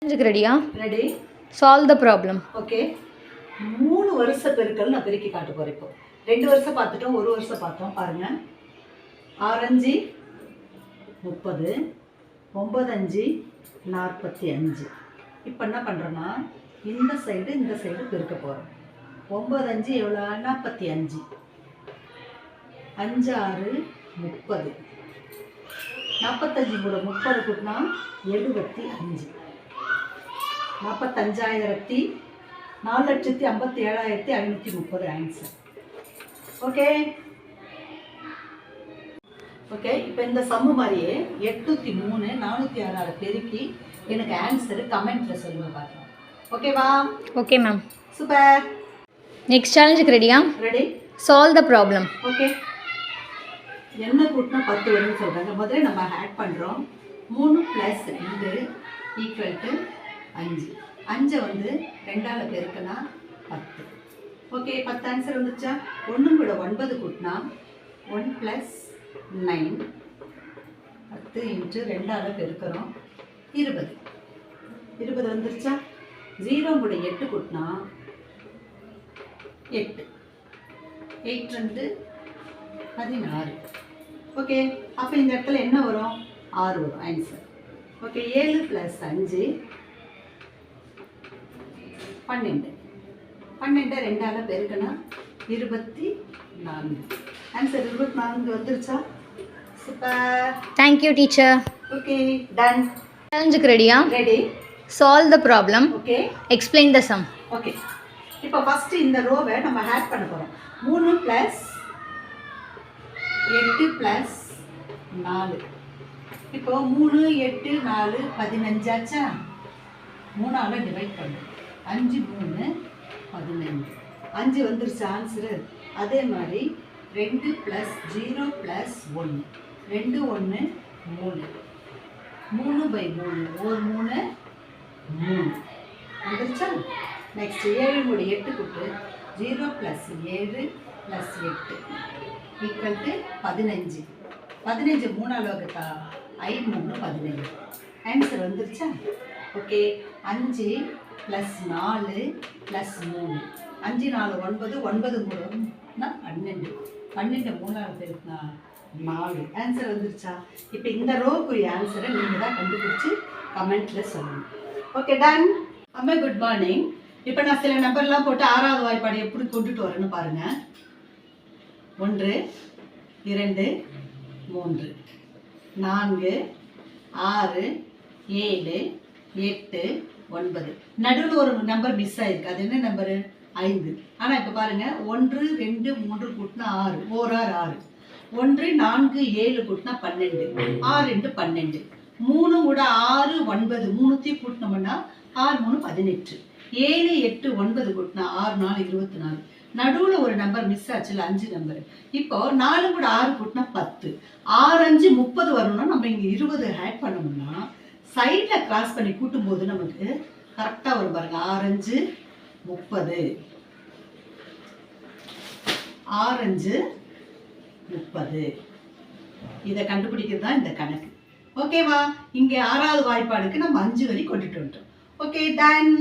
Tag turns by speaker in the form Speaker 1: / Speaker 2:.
Speaker 1: ரெடியா?
Speaker 2: Ready.
Speaker 1: Solve the problem.
Speaker 2: Okay, 3 வருஷ பெருக்கல் நான் பெருக்கி காட்ட போகிறேன். இப்போ 2 வருஷம் பார்த்துட்டோம், 1 வருஷம் பார்த்தோம். பாருங்கள், 6×5 30, 9×5 45. இப்போ என்ன பண்ணுறோன்னா இந்த சைடு பெருக்க போகிறோம். 9×5 எவ்வளோ? 45. 5×6 30. 45 கூட 30 கூட்டினா 75. 45,457,530 ஆன்சர். Okay okay. இப்போ இந்த சம்மு மாதிரியே 803 406 பெருக்கி எனக்கு ஆன்சரு கமெண்ட்டில் சொல்லுங்கள் பார்க்கலாம். ஓகேவா?
Speaker 1: Okay ma'am.
Speaker 2: சூப்பர்.
Speaker 1: நெக்ஸ்ட் சேலஞ்சுக்கு ரெடியா?
Speaker 2: Ready.
Speaker 1: Solve the problem.
Speaker 2: Okay, என்ன கூட்டினா 10 வரும்னு சொல்கிறாங்க. முதல்ல நம்ம ஆட் பண்ணுறோம். 3 + 2 = 5. 5 வந்து 2ஆல் பெருக்கினா 10. ஓகே, 10 ஆன்சர் வந்துச்சா? 1 கூட 9 கூட்டினா 1 + 9 10 × 2ஆல் பெருக்கிறோம் 20. 20 வந்துருச்சா? 0 கூட 8 கூட்டினா 8. 8 2 16. ஓகே, அப்போ இந்த இடத்துல என்ன வரும்? 6 வரும் ஆன்சர். ஓகே, 7 + 5 12. 12 2ஆல் பெருக்கினா 24. ஆன்சர் 24 வந்துருச்சா? Super.
Speaker 1: Thank you teacher.
Speaker 2: Okay, done.
Speaker 1: சேலஞ்சுக்கு ரெடியா?
Speaker 2: Ready.
Speaker 1: Solve the problem.
Speaker 2: Okay,
Speaker 1: explain the sum.
Speaker 2: Okay. இப்போ ஃபஸ்ட்டு இந்த ரோவை நம்ம ஆட் பண்ண போகிறோம். 3 + 8 + 4. இப்போ 3 8 4 15 ஆச்சா? 3ஆல் டிவைட் பண்ணு. 5 3 15. 5 வந்துருச்சு ஆன்சரு. அதே மாதிரி 2 + 0 + 1 2 1 3 3/3 ஒரு 3 3 வந்துருச்சா? நெக்ஸ்ட் 7 கூட 8 கூட்டு 0 + 7 + 8 = 15. 15 3ஆல் வகுத்தா 5 3 15. ஆன்சர் வந்துருச்சா? ஓகே, 5 + 4 + 3 5 4 9 9 3 12. 12 3ஆல் பெருக்கினா 4. ஆன்சர் வந்துருச்சா? இப்போ இந்த ரோக்குரிய ஆன்சரை நீங்கள் தான் கண்டுபிடிச்சி கமெண்ட்டில் சொல்லணும். Okay, done. அம்மா குட் மார்னிங். இப்போ நான் சில நம்பர்லாம் போட்டு 6வது வாய்ப்பாடு எப்படி கொண்டுட்டு வரேன்னு பாருங்கள். 1 2 3 4 6 7 8 9. நடுவில் ஒரு நம்பர் மிஸ் ஆயிருக்கு. அது என்ன நம்பரு? 5. ஆனால் இப்போ பாருங்கள், 1 2 3 கூட்டினா 6 1 6 1 4 7 கூட்டினா 12 6 2 12 3 கூட 6 9 3த்தையும் கூட்டினோம்னா 6 3 18 7 8 9 கூட்டினா 6 4 24. நடுவில் ஒரு நம்பர் மிஸ் ஆச்சுல, 5 நம்பர். இப்போ 4 கூட 6 கூட்டினா 10 6 5 30 வரணும்னா நம்ம இங்கே 20 ஆட் பண்ணோம்னா சைடில் கிராஸ் பண்ணி கூட்டும்போது நமக்கு கரெக்டாக வரும் பாருங்க. 6 5 30 6 5 30. இதை கண்டுபிடிக்கிறது தான் இந்த கணக்கு. ஓகேவா? இங்கே 6வது வாய்ப்பாடுக்கு நம்ம 5 வரை கொண்டுட்டு வந்துட்டோம். Okay, ton.